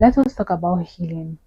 Let us talk about healing.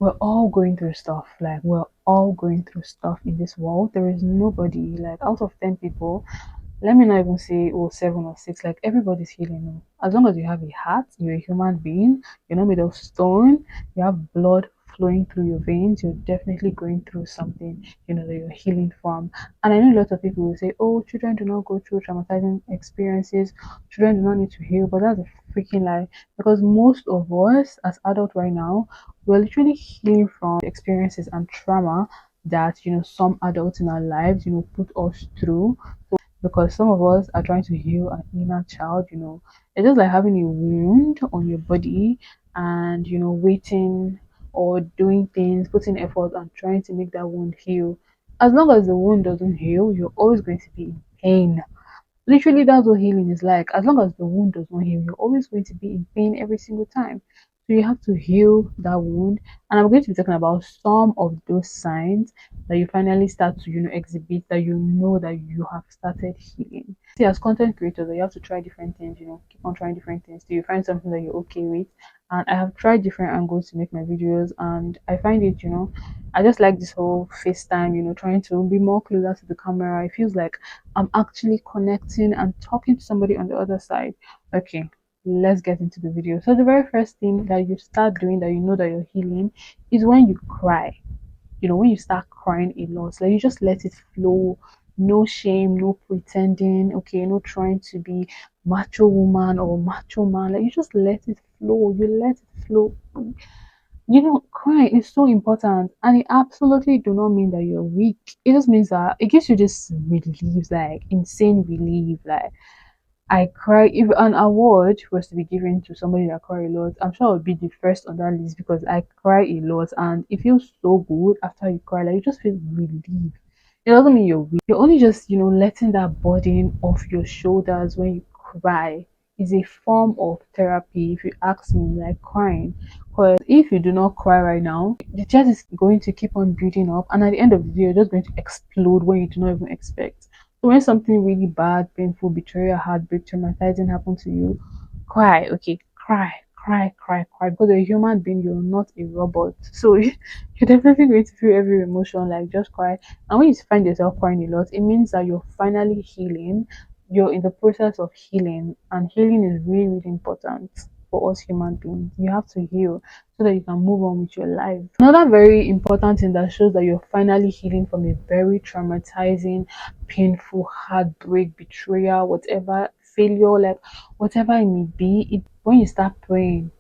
We're all going through stuff. Like, we're all going through stuff in this world. There is nobody, like, out of 10 people, let me not even say, oh, 7 or 6, like, everybody's healing. No. As long as you have a heart, you're a human being, you're not made of stone, you have blood flowing through your veins, you're definitely going through something, that you're healing from. And I know a lot of people will say, oh, children do not go through traumatizing experiences, children do not need to heal, but that's a freaking lie. Because most of us, as adults right now, we're literally healing from experiences and trauma that, some adults in our lives, put us through, because some of us are trying to heal an inner child. It's just like having a wound on your body, and waiting or doing things, putting effort and trying to make that wound heal. As long as the wound doesn't heal, you're always going to be in pain. Literally, that's what healing is like. As long as the wound does not heal, you're always going to be in pain every single time. So you have to heal that wound. And I'm going to be talking about some of those signs that you finally start to, exhibit, that that you have started healing. See, as content creators, you have to try different things, keep on trying different things till you find something that you're okay with. And I have tried different angles to make my videos, and I find it, I just like this whole FaceTime, trying to be more closer to the camera. It feels like I'm actually connecting and talking to somebody on the other side. Okay, let's get into the video. So the very first thing that you start doing, that you know that you're healing, is when you cry. When you start crying a lot, like, you just let it flow. No shame, no pretending, okay, no trying to be macho woman or macho man. Like, you just let it flow. You let it flow. Crying is so important, and it absolutely do not mean that you're weak. It just means that it gives you this relief, like insane relief. Like, I cry. If an award was to be given to somebody that cry a lot, I'm sure I would be the first on that list, because I cry a lot and it feels so good after you cry. Like, you just feel relief. It doesn't mean you're weak. You're only just, letting that burden off your shoulders when you cry. Is a form of therapy, if you ask me, like crying. Because if you do not cry right now, the chest is going to keep on building up, and at the end of the day, you're just going to explode when you do not even expect. So when something really bad, painful, betrayal, heartbreak, traumatizing happen to you, cry, okay, cry, cry, cry, cry, because you're a human being, you're not a robot. So you're definitely going to feel every emotion, like just cry. And when you find yourself crying a lot, it means that you're finally healing. You're in the process of healing, and healing is really, really important for us human beings. You have to heal so that you can move on with your life. Another very important thing that shows that you're finally healing from a very traumatizing, painful heartbreak, betrayal, whatever, failure, like whatever it may be, it when you start praying.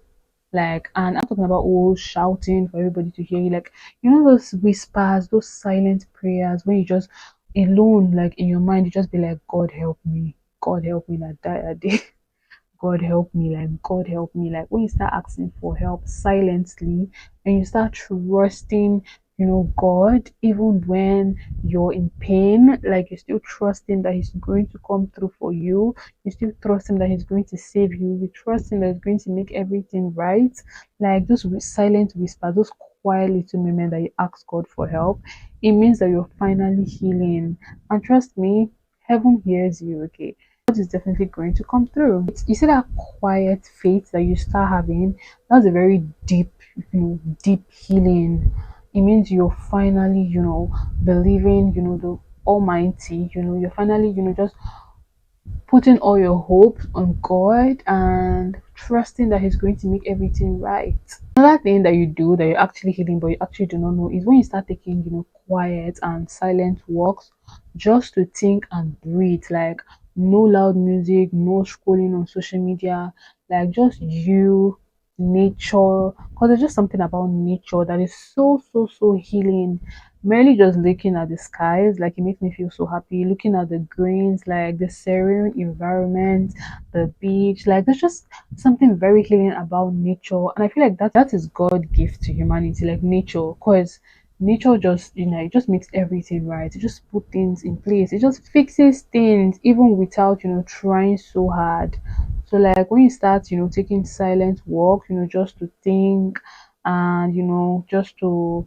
Like, and I'm talking about, oh, shouting for everybody to hear you, like, those whispers, those silent prayers, when you just alone, like in your mind, you just be like, God help me, God help me, that die a day. God help me, like, God help me. Like, when you start asking for help silently, and you start trusting, God, even when you're in pain, like, you're still trusting that He's going to come through for you. You still trust Him that He's going to save you. You trust Him that He's going to make everything right. Like, those silent whispers, those quiet little moments that you ask God for help, it means that you're finally healing. And trust me, heaven hears you, okay? God is definitely going to come through. You see that quiet faith that you start having, that's a very deep, deep healing. It means you're finally, believing, the Almighty, you're finally, just putting all your hopes on God and trusting that He's going to make everything right. Another thing that you do that you're actually healing, but you actually do not know, is when you start taking, quiet and silent walks just to think and breathe. Like, no loud music, no scrolling on social media, like just you, nature. Because there's just something about nature that is so, so, so healing. Merely just looking at the skies, like, it makes me feel so happy. Looking at the greens, like the serene environment, the beach, like, there's just something very healing about nature. And I feel like that is God gift to humanity, like nature. Because nature just, it just makes everything right. It just put things in place. It just fixes things even without, trying so hard. So, like, when you start, taking silent walk, just to think, and just to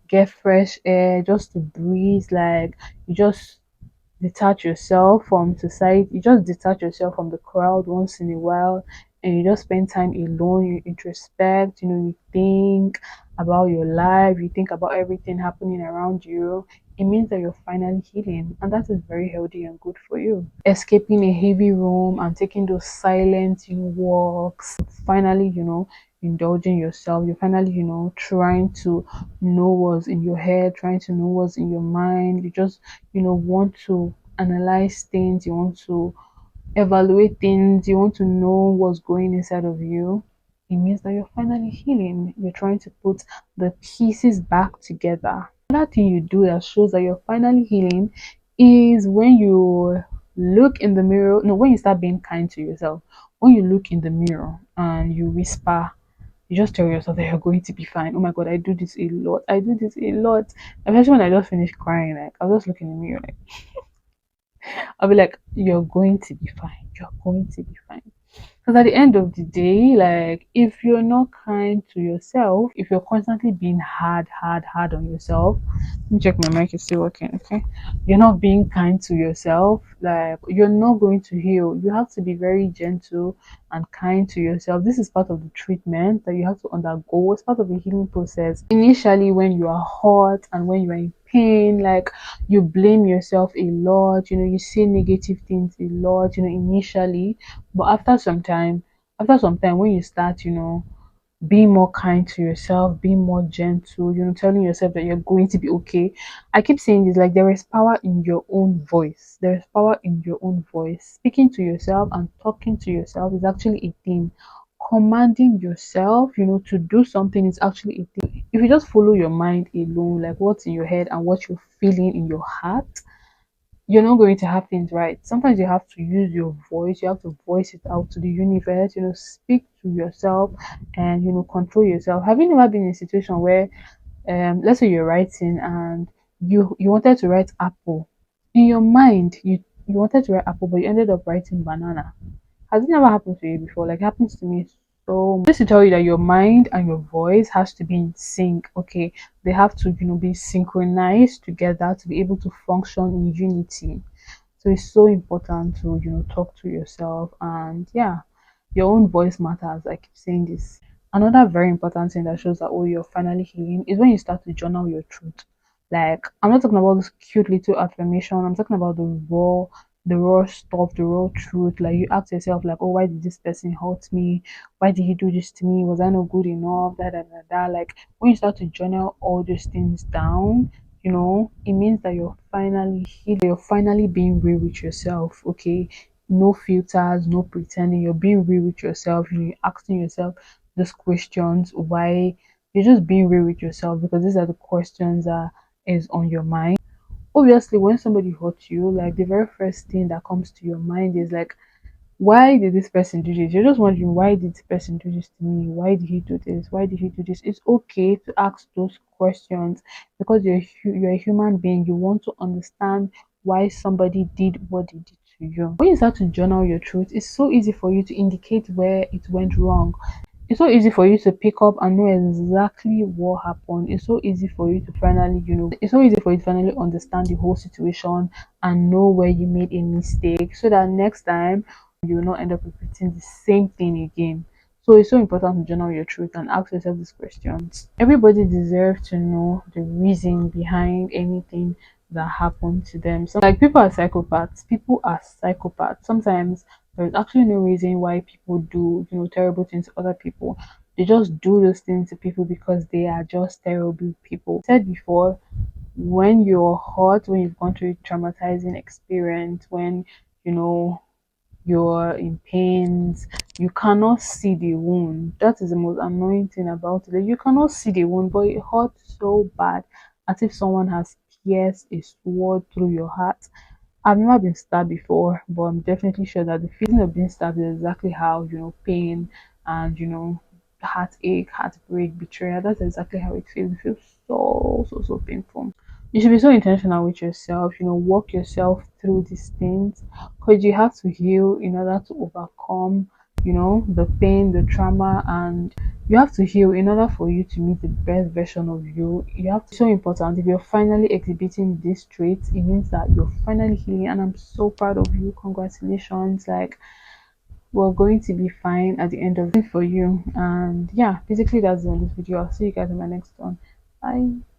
get fresh air, just to breathe, like, you just detach yourself from society, you just detach yourself from the crowd once in a while. and you just spend time alone, you introspect, you think about your life, you think about everything happening around you, it means that you're finally healing, and that is very healthy and good for you. Escaping a heavy room and taking those silent, walks, finally, indulging yourself. You're finally, trying to know what's in your head, trying to know what's in your mind. You just, want to analyze things, you want to evaluate things, you want to know what's going inside of you. It means that you're finally healing. You're trying to put the pieces back together. Another thing you do that shows that you're finally healing is when you look in the mirror. No, when you start being kind to yourself. When you look in the mirror and you whisper, you just tell yourself that you're going to be fine. Oh my god, I do this a lot. I do this a lot. Especially when I just finished crying, like I'll just look in the mirror, like I'll be like, you're going to be fine. You're going to be fine. Because at the end of the day, like if you're not kind to yourself, if you're constantly being hard on yourself, let me check my mic is still working, okay? You're not being kind to yourself, like you're not going to heal. You have to be very gentle and kind to yourself. This is part of the treatment that you have to undergo. It's part of the healing process. Initially, when you are hurt and when you are in pain, like you blame yourself a lot, you say negative things a lot, initially, but after some time, when you start, being more kind to yourself, being more gentle, telling yourself that you're going to be okay. I keep saying this, like there is power in your own voice. There is power in your own voice. Speaking to yourself and talking to yourself is actually a thing. Commanding yourself, to do something is actually a thing. If you just follow your mind alone, like what's in your head and what you're feeling in your heart, you're not going to have things right. Sometimes you have to use your voice, you have to voice it out to the universe, speak to yourself and control yourself. Have you never been in a situation where let's say you're writing and you wanted to write apple. In your mind, you wanted to write apple, but you ended up writing banana. Has it never happened to you before? Like it happens to me so much. Just to tell you that your mind and your voice has to be in sync. Okay, they have to be synchronized together to be able to function in unity. So it's so important to talk to yourself, and yeah, your own voice matters. I keep saying this. Another very important thing that shows that oh you're finally healing is when you start to journal your truth. Like I'm not talking about this cute little affirmation. I'm talking about the raw stuff, the raw truth. Like you ask yourself, like, oh, why did this person hurt me? Why did he do this to me? Was I not good enough? Da. Like when you start to journal all these things down, it means that you're finally healed. You're finally being real with yourself. Okay, no filters, no pretending. You're being real with yourself. You're asking yourself these questions. Why? You're just being real with yourself because these are the questions that is on your mind. Obviously, when somebody hurts you, like the very first thing that comes to your mind is like, why did this person do this? You're just wondering, why did this person do this to me? Why did he do this? Why did he do this? It's okay to ask those questions because you're a human being. You want to understand why somebody did what they did to you. When you start to journal your truth, it's so easy for you to indicate where it went wrong. It's so easy for you to pick up and know exactly what happened. It's so easy for you to finally, it's so easy for you to finally understand the whole situation and know where you made a mistake so that next time you will not end up repeating the same thing again. So it's so important to journal your truth and ask yourself these questions. Everybody deserves to know the reason behind anything that happened to them. So like people are psychopaths. People are psychopaths. Sometimes there's actually no reason why people do, terrible things to other people. They just do those things to people because they are just terrible people. I said before, when you're hurt, when you've gone through a traumatizing experience, when you know you're in pains, you cannot see the wound. That is the most annoying thing about it. Like, you cannot see the wound, but it hurts so bad, as if someone has pierced a sword through your heart. I've never been stabbed before, but I'm definitely sure that the feeling of being stabbed is exactly how, pain and, heartache, heartbreak, betrayal, that's exactly how it feels. It feels so painful. You should be so intentional with yourself, walk yourself through these things because you have to heal in order to overcome, the pain, the trauma, and you have to heal in order for you to meet the best version of you. You have to, so important. If you're finally exhibiting these traits, it means that you're finally healing, and I'm so proud of you. Congratulations. Like we're going to be fine at the end of it for you. And yeah, basically that's the end of this video. I'll see you guys in my next one. Bye.